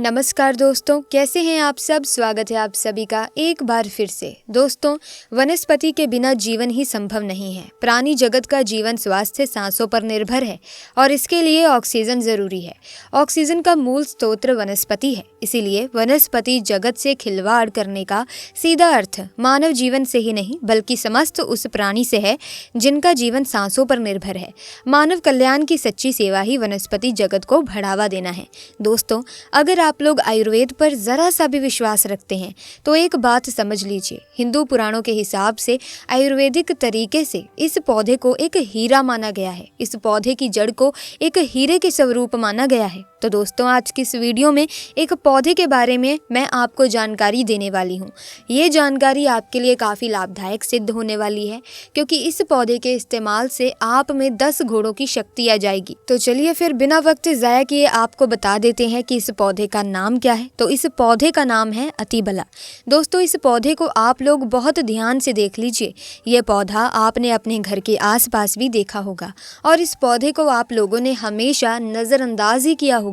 नमस्कार दोस्तों, कैसे हैं आप सब। स्वागत है आप सभी का एक बार फिर से। दोस्तों, वनस्पति के बिना जीवन ही संभव नहीं है। प्राणी जगत का जीवन स्वास्थ्य सांसों पर निर्भर है और इसके लिए ऑक्सीजन जरूरी है। ऑक्सीजन का मूल स्रोत वनस्पति है, इसीलिए वनस्पति जगत से खिलवाड़ करने का सीधा अर्थ मानव जीवन से ही नहीं बल्कि समस्त उस प्राणी से है जिनका जीवन सांसों पर निर्भर है। मानव कल्याण की सच्ची सेवा ही वनस्पति जगत को बढ़ावा देना है। दोस्तों, अगर आप लोग आयुर्वेद पर जरा सा भी विश्वास रखते हैं तो एक बात समझ लीजिए, हिंदू पुराणों के हिसाब से आयुर्वेदिक तरीके से इस पौधे को एक हीरा माना गया है। इस पौधे की जड़ को एक हीरे के स्वरूप माना गया है। तो दोस्तों, आज की इस वीडियो में एक पौधे के बारे में मैं आपको जानकारी देने वाली हूँ। ये जानकारी आपके लिए काफ़ी लाभदायक सिद्ध होने वाली है, क्योंकि इस पौधे के इस्तेमाल से आप में 10 घोड़ों की शक्ति आ जाएगी। तो चलिए फिर बिना वक्त ज़ाया किए आपको बता देते हैं कि इस पौधे का नाम क्या है। तो इस पौधे का नाम है अतिबला। दोस्तों, इस पौधे को आप लोग बहुत ध्यान से देख लीजिए। ये पौधा आपने अपने घर के आसपास भी देखा होगा और इस पौधे को आप लोगों ने हमेशा नज़रअंदाज ही किया होगा।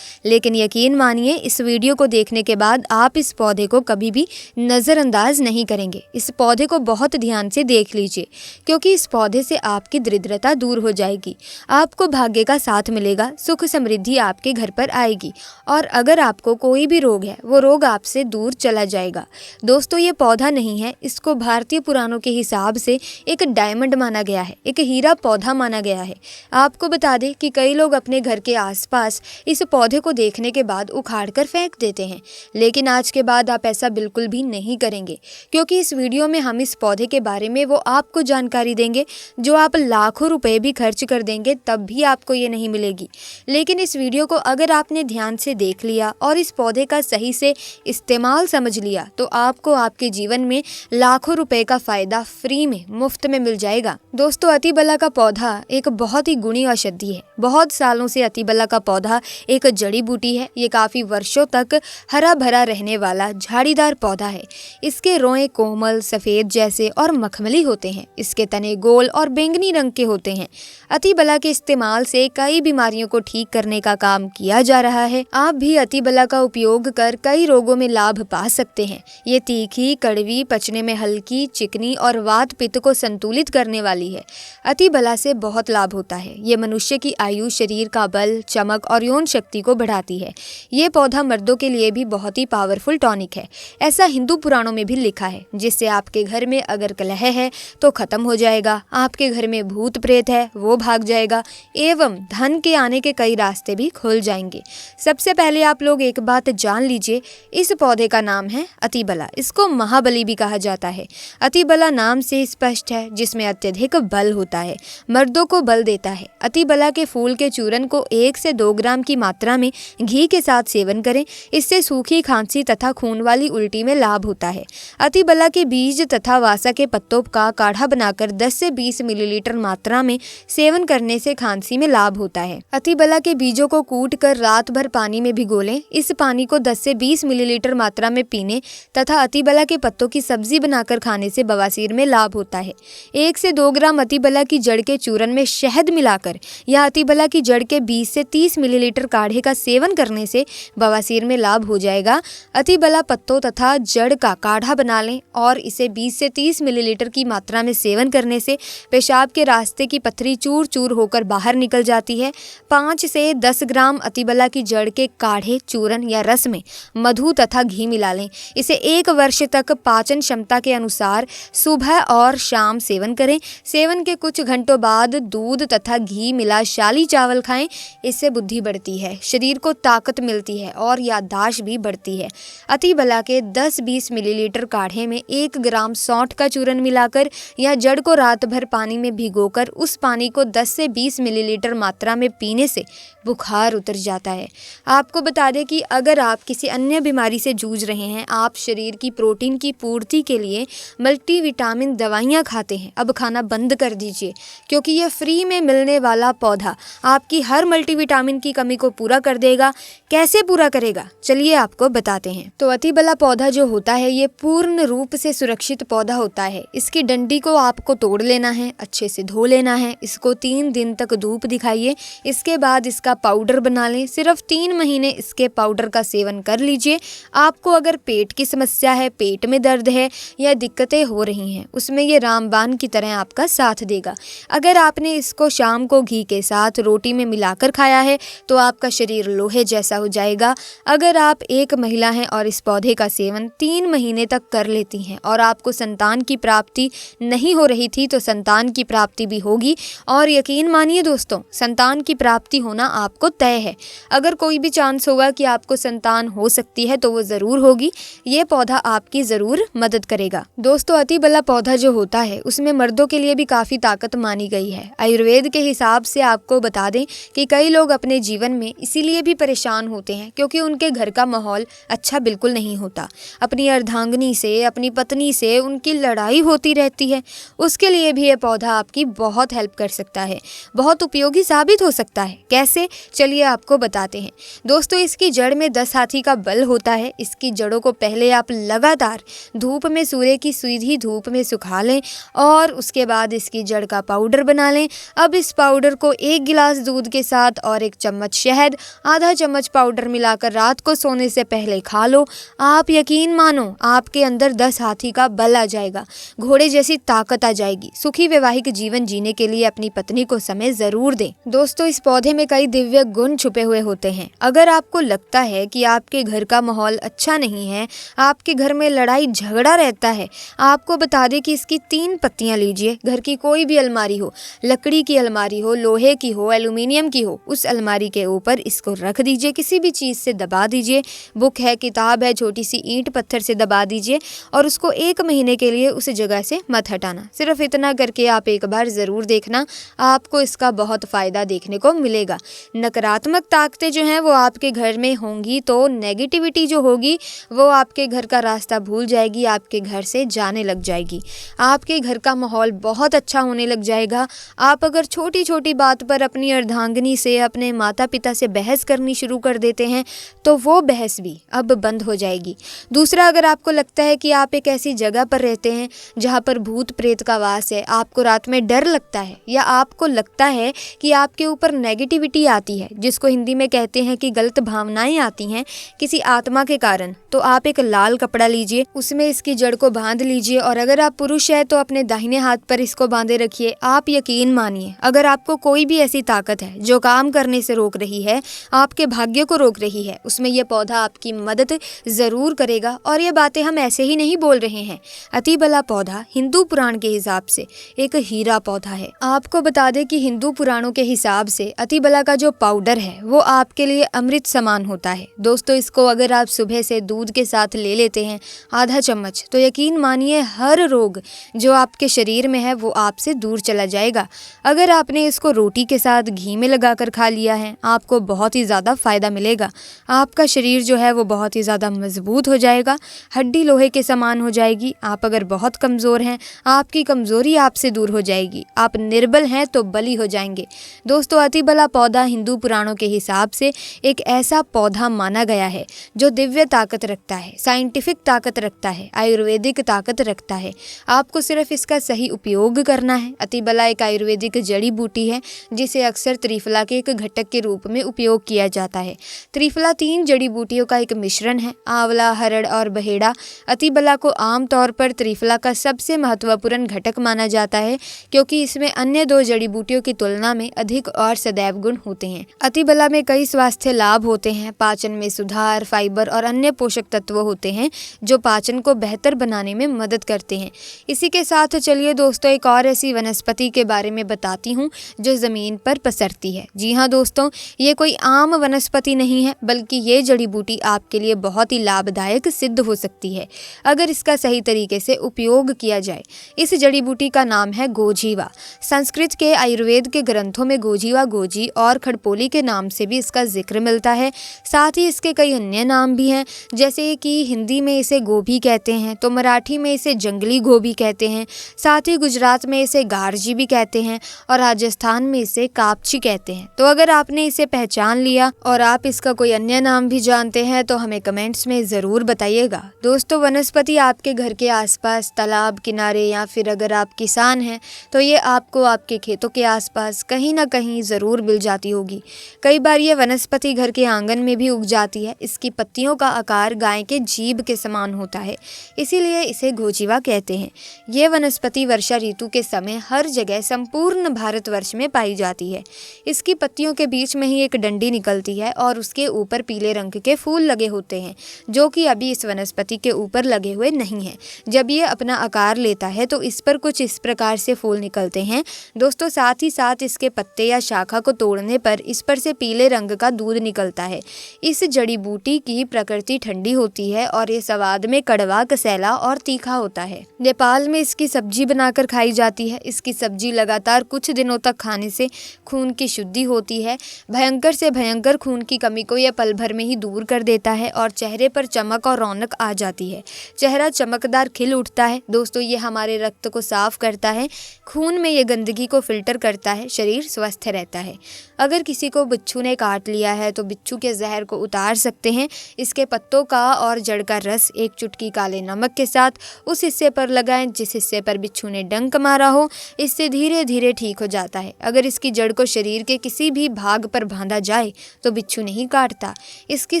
लेकिन यकीन मानिए, इस वीडियो को देखने के बाद आप इस पौधे को कभी भी नज़रअंदाज नहीं करेंगे। इस पौधे को बहुत ध्यान से देख लीजिए, क्योंकि इस पौधे से आपकी दरिद्रता दूर हो जाएगी, आपको भाग्य का साथ मिलेगा, सुख समृद्धि आपके घर पर आएगी और अगर आपको कोई भी रोग है वो रोग आपसे दूर चला जाएगा। दोस्तों, ये पौधा नहीं है, इसको भारतीय पुराणों के हिसाब से एक डायमंड माना गया है, एक हीरा पौधा माना गया है। आपको बता दें कि कई लोग अपने घर के आसपास इस पौधे को देखने के बाद उखाड़ कर फेंक देते हैं, लेकिन आज के बाद आप ऐसा बिल्कुल भी नहीं करेंगे, क्योंकि इस वीडियो में हम इस पौधे के बारे में वो आपको जानकारी देंगे जो आप लाखों रुपए भी खर्च कर देंगे तब भी आपको ये नहीं मिलेगी। लेकिन इस वीडियो को अगर आपने ध्यान से देख लिया और इस पौधे का सही से इस्तेमाल समझ लिया तो आपको आपके जीवन में लाखों रुपए का फायदा फ्री में मुफ्त में मिल जाएगा। दोस्तों, अतिबला का पौधा एक बहुत ही गुणी औषधि है। बहुत सालों से अतिबला का पौधा एक जड़ी बूटी है। ये काफी वर्षों तक हरा भरा रहने वाला झाड़ीदार पौधा है। इसके रोए कोमल सफेद जैसे और मखमली होते हैं। इसके तने गोल और बैंगनी रंग के होते हैं। अतिबला के इस्तेमाल से कई बीमारियों को ठीक करने का काम किया जा रहा है। आप भी अतिबला का उपयोग कर कई रोगों में लाभ पा सकते हैं। ये तीखी, कड़वी, पचने में हल्की, चिकनी और वात पित्त को संतुलित करने वाली है। अतिबला से बहुत लाभ होता है। ये मनुष्य की आयु, शरीर का बल, चमक और यौन शक्ति को बढ़ाती है। ये पौधा मर्दों के लिए भी बहुत ही पावरफुल टॉनिक है, ऐसा हिंदू पुराणों में भी लिखा है, जिससे आपके घर में अगर कलह है तो खत्म हो जाएगा, आपके घर में भूत प्रेत है वो भाग जाएगा एवं धन के आने के कई रास्ते भी खुल जाएंगे। सबसे पहले आप लोग एक बात जान लीजिए, इस पौधे का नाम है अतिबला। इसको महाबली भी कहा जाता है। अतिबला नाम से स्पष्ट है, जिसमें अत्यधिक बल होता है, मर्दों को बल देता है। अतिबला के फूल के चूर्ण को 1 से 2 ग्राम की मात्रा में घी के साथ सेवन करें। इससे सूखी खांसी तथा खून वाली उल्टी में लाभ होता है। अतिबला के बीज तथा वासा के पत्तों का काढ़ा बनाकर 10 से 20 मिलीलीटर मात्रा में सेवन करने से खांसी में लाभ होता है। अतिबला के बीजों को कूट कर रात भर पानी में भिगो लें। इस पानी को 10 से 20 मिलीलीटर मात्रा में पीने तथा अतिबला के पत्तों की सब्जी बनाकर खाने से बवासीर में लाभ होता है। 1 से 2 ग्राम अतिबला की जड़ के चूर्ण में शहद मिलाकर या अतिबला की जड़ के 20 से 30 मिलीलीटर काढ़े का सेवन करने से बवासीर में लाभ हो जाएगा। अतिबला पत्तों तथा जड़ का काढ़ा बना लें और इसे 20 से 30 मिलीलीटर की मात्रा में सेवन करने से पेशाब के रास्ते की पथरी चूर चूर होकर बाहर निकल जाती है। 5 से 10 ग्राम अतिबला की जड़ के काढ़े, चूर्ण या रस में मधु तथा घी मिला लें। इसे 1 वर्ष तक पाचन क्षमता के अनुसार सुबह और शाम सेवन करें। सेवन के कुछ घंटों बाद दूध तथा घी मिला शाली चावल खाएं। इससे बुद्धि बढ़ती है, शरीर को ताकत मिलती है और याददाश्त भी बढ़ती है। अतिबला के 10-20 मिलीलीटर काढ़े में 1 ग्राम सौंठ का चूर्ण मिलाकर या जड़ को रात भर पानी में भिगोकर उस पानी को 10 से 20 मिलीलीटर मात्रा में पीने से बुखार उतर जाता है। आपको बता दें कि अगर आप किसी अन्य बीमारी से जूझ रहे हैं, आप शरीर की प्रोटीन की पूर्ति के लिए मल्टीविटामिन दवाइयाँ खाते हैं, अब खाना बंद कर दीजिए, क्योंकि यह फ्री में मिलने वाला पौधा आपकी हर मल्टीविटामिन की कमी को पूरा कर देगा। कैसे पूरा करेगा, चलिए आपको बताते हैं। तो अतिबला पौधा जो होता है ये पूर्ण रूप से सुरक्षित पौधा होता है। इसकी डंडी को आपको तोड़ लेना है, अच्छे से धो लेना है, इसको 3 दिन तक धूप दिखाइए। इसके बाद इसका पाउडर बना लें। सिर्फ 3 महीने इसके पाउडर का सेवन कर लीजिए। आपको अगर पेट की समस्या है, पेट में दर्द है या दिक्कतें हो रही हैं, उसमें ये रामबाण की तरह आपका साथ देगा। अगर आपने इसको शाम को घी के साथ रोटी में मिलाकर खाया है तो आपका शरीर लोहे जैसा हो जाएगा। अगर आप एक महिला हैं और इस पौधे का सेवन 3 महीने तक कर लेती हैं और आपको संतान की प्राप्ति नहीं हो रही थी तो संतान की प्राप्ति भी होगी। और यकीन मानिए दोस्तों, संतान की प्राप्ति होना आपको तय है। अगर कोई भी चांस होगा कि आपको संतान हो सकती है तो वो ज़रूर होगी। ये पौधा आपकी ज़रूर मदद करेगा। दोस्तों, अतिबला पौधा जो होता है उसमें मर्दों के लिए भी काफ़ी ताकत मानी गई है। आयुर्वेद के हिसाब से आपको बता दें कि कई लोग अपने जीवन में इसीलिए भी परेशान होते हैं क्योंकि उनके घर का माहौल अच्छा बिल्कुल नहीं होता। अपनी अर्धांगिनी से, अपनी पत्नी से उनकी लड़ाई होती रहती है। उसके लिए भी ये पौधा आपकी बहुत हेल्प कर सकता है, बहुत उपयोगी साबित हो सकता है। कैसे, चलिए आपको बताते हैं। दोस्तों, इसकी जड़ में 10 हाथी का बल होता है। इसकी जड़ों को पहले आप लगातार धूप में, सूर्य की सीधी धूप में सुखा लें और उसके बाद इसकी जड़ का पाउडर बना लें। अब इस पाउडर को 1 गिलास दूध के साथ और 1 चम्मच शहद, आधा चम्मच पाउडर मिलाकर रात को सोने से पहले खा लो। आप यकीन मानो, आपके अंदर 10 हाथी का बल आ जाएगा, घोड़े जैसी ताकत आ जाएगी। सुखी वैवाहिक जीवन जीने के लिए अपनी पत्नी को समय जरूर दें। दोस्तों, इस पौधे में कई दिव्य गुण छुपे हुए होते हैं। अगर आपको लगता है कि आपके घर का माहौल अच्छा नहीं है, आपके घर में लड़ाई झगड़ा रहता है, आपको बता दें कि इसकी 3 पत्तियां लीजिए। घर की कोई भी अलमारी हो, लकड़ी की अलमारी हो, लोहे की हो, एल्यूमिनियम की हो, उस अलमारी के ऊपर इसको रख दीजिए। किसी भी चीज़ से दबा दीजिए, बुक है, किताब है, छोटी सी ईंट पत्थर से दबा दीजिए और उसको 1 महीने के लिए उस जगह से मत हटाना। सिर्फ इतना करके आप एक बार ज़रूर देखना, आपको इसका बहुत फ़ायदा देखने को मिलेगा। नकारात्मक ताकतें जो हैं वो आपके घर में होंगी तो नेगेटिविटी जो होगी वो आपके घर का रास्ता भूल जाएगी, आपके घर से जाने लग जाएगी। आपके घर का माहौल बहुत अच्छा होने लग जाएगा। आप अगर छोटी छोटी बात पर अपनी अर्धांगिनी से, अपने माता पिता से बहस करनी शुरू कर देते हैं तो वो बहस भी अब बंद हो जाएगी। दूसरा, अगर आपको लगता है कि आप एक ऐसी जगह पर रहते हैं जहाँ पर भूत प्रेत का वास है, आपको रात में डर लगता है या आपको लगता है कि आपके ऊपर नेगेटिविटी आती है, जिसको हिंदी में कहते हैं कि गलत भावनाएं आती हैं किसी आत्मा के कारण, तो आप एक लाल कपड़ा लीजिए, उसमें इसकी जड़ को बांध लीजिए और अगर आप पुरुष है तो अपने दाहिने हाथ पर इसको बांधे रखिए। आप यकीन मानिए, अगर आपको कोई भी ऐसी ताकत है जो काम करने से रोक रही है, आपके भाग्य को रोक रही है, उसमें यह पौधा आपकी मदद ज़रूर करेगा। और ये बातें हम ऐसे ही नहीं बोल रहे हैं। अतिबला पौधा हिंदू पुराण के हिसाब से एक हीरा पौधा है। आपको बता दें कि हिंदू पुराणों के हिसाब से अतिबला का जो पाउडर है वो आपके लिए अमृत समान होता है। दोस्तों, इसको अगर आप सुबह से दूध के साथ ले लेते हैं आधा चम्मच, तो यकीन मानिए हर रोग जो आपके शरीर में है वो आपसे दूर चला जाएगा। अगर आपने इसको रोटी के साथ घी में लगाकर खा लिया है, आपको बहुत ही ज़्यादा फ़ायदा मिलेगा। आपका शरीर जो है वो बहुत ही ज़्यादा मजबूत हो जाएगा, हड्डी लोहे के समान हो जाएगी। आप अगर बहुत कमज़ोर हैं, आपकी कमज़ोरी आपसे दूर हो जाएगी। आप निर्बल हैं तो बली हो जाएंगे। दोस्तों, अतिबला पौधा हिंदू पुराणों के हिसाब से एक ऐसा पौधा माना गया है जो दिव्य ताकत रखता है, साइंटिफिक ताकत रखता है, आयुर्वेदिक ताकत रखता है। आपको सिर्फ इसका सही उपयोग करना है। अतिबला एक आयुर्वेदिक जड़ी बूटी है जिसे अक्सर त्रिफला के एक घटक के रूप में उपयोग किया जाता है। त्रिफला 3 जड़ी बूटियों का एक मिश्रण है, आंवला, हरड़ और बहेड़ा। अतिबला को आमतौर पर त्रिफला का सबसे महत्वपूर्ण घटक माना जाता है क्योंकि इसमें अन्य 2 जड़ी बूटियों की तुलना में अधिक और सदैव गुण होते हैं। अतिबला में कई स्वास्थ्य लाभ होते हैं। पाचन में सुधार, फाइबर और अन्य पोषक तत्व होते हैं जो पाचन को बेहतर बनाने में मदद करते हैं। इसी के साथ चलिए दोस्तों, एक और ऐसी वनस्पति के बारे में बताती हूँ जो ज़मीन पर पसरती है। जी हाँ दोस्तों, ये कोई आम वनस्पति नहीं है, बल्कि ये जड़ी बूटी आपके लिए बहुत ही लाभदायक सिद्ध हो सकती है अगर इसका सही तरीके से उपयोग किया जाए। इस जड़ी बूटी का नाम है गोजीवा। संस्कृत के आयुर्वेद के ग्रंथों में गोजीवा, गोजी और खड़पोली के नाम से भी इसका जिक्र मिलता है। साथ ही इसके कई अन्य नाम भी हैं, जैसे कि हिंदी में इसे गोभी कहते हैं, तो मराठी में इसे जंगली गोभी कहते हैं, साथ ही गुजरात में इसे गारजी भी कहते हैं और राजस्थान में इसे कापची कहते हैं। तो अगर आपने इसे पहचान लिया और आप इसका कोई अन्य नाम भी जानते हैं तो हमें कमेंट्स में ज़रूर बताइएगा। दोस्तों, वनस्पति आपके घर के आसपास, तालाब किनारे या फिर अगर आप किसान हैं तो ये आपको आपके खेतों के आसपास कहीं ना कहीं ज़रूर मिल जाती होगी। कई बार ये वनस्पति घर के आंगन आंगन में भी उग जाती है। इसकी पत्तियों का आकार गाय के जीभ के समान होता है, इसीलिए इसे गोजीवा कहते हैं। ये वनस्पति वर्षा ऋतु के समय हर जगह संपूर्ण भारतवर्ष में पाई जाती है। इसकी पत्तियों के बीच में ही एक डंडी निकलती है और उसके ऊपर पीले रंग के फूल लगे होते हैं, जो कि अभी इस वनस्पति के ऊपर लगे हुए नहीं हैं। जब ये अपना आकार लेता है तो इस पर कुछ इस प्रकार से फूल निकलते हैं दोस्तों। साथ ही साथ इसके पत्ते या शाखा को तोड़ने पर इस पर से पीले रंग का दूध निकलता है। इस जड़ी बूटी की प्रकृति ठंडी होती है और ये स्वाद में कड़वा, कसैला और तीखा होता है। नेपाल में इसकी सब्जी बनाकर खाई जाती है। इसकी सब्जी लगातार कुछ दिनों तक खाने से खून की शुद्धि होती है। भयंकर से भयंकर खून की कमी को यह पल भर में ही दूर कर देता है और चेहरे पर चमक और रौनक आ जाती है। चेहरा चमकदार खिल उठता है दोस्तों। ये हमारे रक्त को साफ करता है, खून में ये गंदगी को फिल्टर करता है, शरीर स्वस्थ रहता है। अगर किसी को बिच्छू ने काट लिया है तो बिच्छू के जहर को उतार सकते हैं। इसके पत्तों का और जड़ का रस एक चुटकी काले नमक के साथ उस हिस्से पर लगाएं जिस हिस्से पर बिच्छू ने डंक मारा हो। इससे धीरे धीरे ठीक हो जाता है। अगर इसकी जड़ को शरीर के किसी भी भाग पर बांधा जाए तो बिच्छू नहीं काटता। इसकी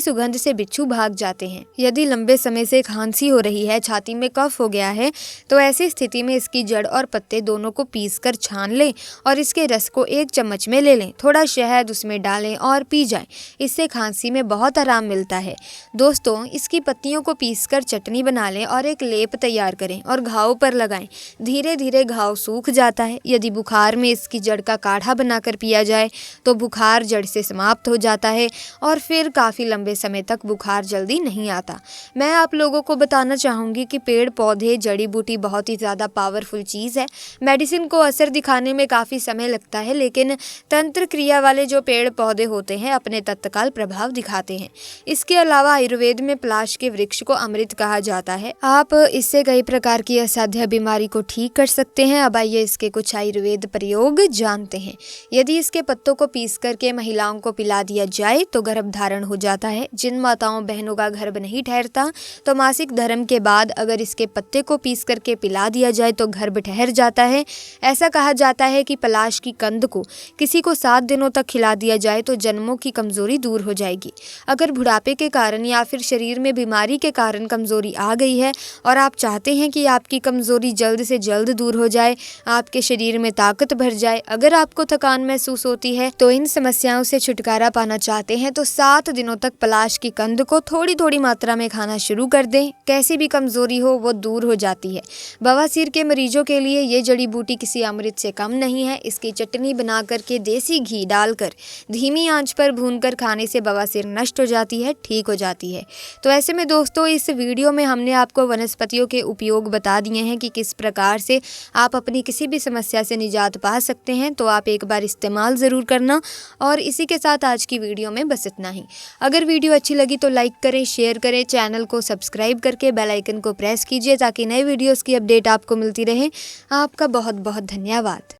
सुगंध से बिच्छू भाग जाते हैं। यदि लंबे समय से खांसी हो रही है, छाती में कफ हो गया है, तो ऐसी स्थिति में इसकी जड़ और पत्ते दोनों को पीसकर छान लें और इसके रस को एक चम्मच में ले लें। थोड़ा शहद उसमें डालें और पी जाएं। इससे खांसी में बहुत आराम मिलता है दोस्तों। इसकी पत्तियों को पीसकर चटनी बना लें और एक लेप तैयार करें और घाव पर लगाएं। धीरे धीरे घाव सूख जाता है। यदि बुखार में इसकी जड़ का काढ़ा बनाकर पिया जाए तो बुखार जड़ से समाप्त हो जाता है और फिर काफ़ी लंबे समय तक बुखार जल्दी नहीं आता। मैं आप लोगों को बताना चाहूँगी कि पेड़ पौधे, जड़ी बूटी बहुत ही ज़्यादा पावरफुल चीज़ है। मेडिसिन को असर दिखाने में काफ़ी समय लगता है, लेकिन तंत्र क्रिया वाले जो पेड़ पौधे होते हैं अपने तत्काल प्रभाव दिखाते हैं। इसके अलावा आयुर्वेद में पलाश के वृक्ष को अमृत कहा जाता है। आप इससे कई प्रकार की असाध्य बीमारी को ठीक कर सकते हैं। अब आइए इसके कुछ आयुर्वेद प्रयोग जानते हैं। यदि इसके पत्तों को पीस करके महिलाओं को पिला दिया जाए तो गर्भ धारण हो जाता है। जिन माताओं बहनों का गर्भ नहीं ठहरता तो मासिक धर्म के बाद अगर इसके पत्ते को पीस करके पिला दिया जाए तो गर्भ ठहर जाता है। ऐसा कहा जाता है कि पलाश की कंद को किसी को 7 दिनों तक खिला दिया जाए तो जन्मों की कमजोरी दूर हो जाएगी। अगर बुढ़ापे के कारण या फिर शरीर में बीमारी के कारण कमजोरी आ गई है और आप चाहते हैं कि आपकी कमजोरी जल्द से जल्द दूर हो जाए, आपके शरीर में ताकत भर जाए, अगर आपको थकान महसूस होती है तो इन समस्याओं से छुटकारा पाना चाहते हैं तो 7 दिनों तक पलाश की कंद को थोड़ी थोड़ी मात्रा में खाना शुरू कर दें। कैसी भी कमजोरी हो वो दूर हो जाती है। बवासीर के मरीजों के लिए ये जड़ी बूटी किसी अमृत से कम नहीं है। इसकी चटनी बना करके देसी घी डालकर धीमी आंच पर भूनकर खाने से बवासीर नष्ट हो जाती है, ठीक हो जाती है। तो ऐसे में दोस्तों इस वीडियो में हमने आपको वनस्पतियों के उपयोग बता दिए हैं कि किस प्रकार से आप अपनी किसी भी समस्या से निजात पा सकते हैं। तो आप एक बार इस्तेमाल ज़रूर करना। और इसी के साथ आज की वीडियो में बस इतना ही। अगर वीडियो अच्छी लगी तो लाइक करें, शेयर करें, चैनल को सब्सक्राइब करके बेल आइकन को प्रेस कीजिए ताकि नए वीडियोस की अपडेट आपको मिलती रहे। आपका बहुत बहुत धन्यवाद।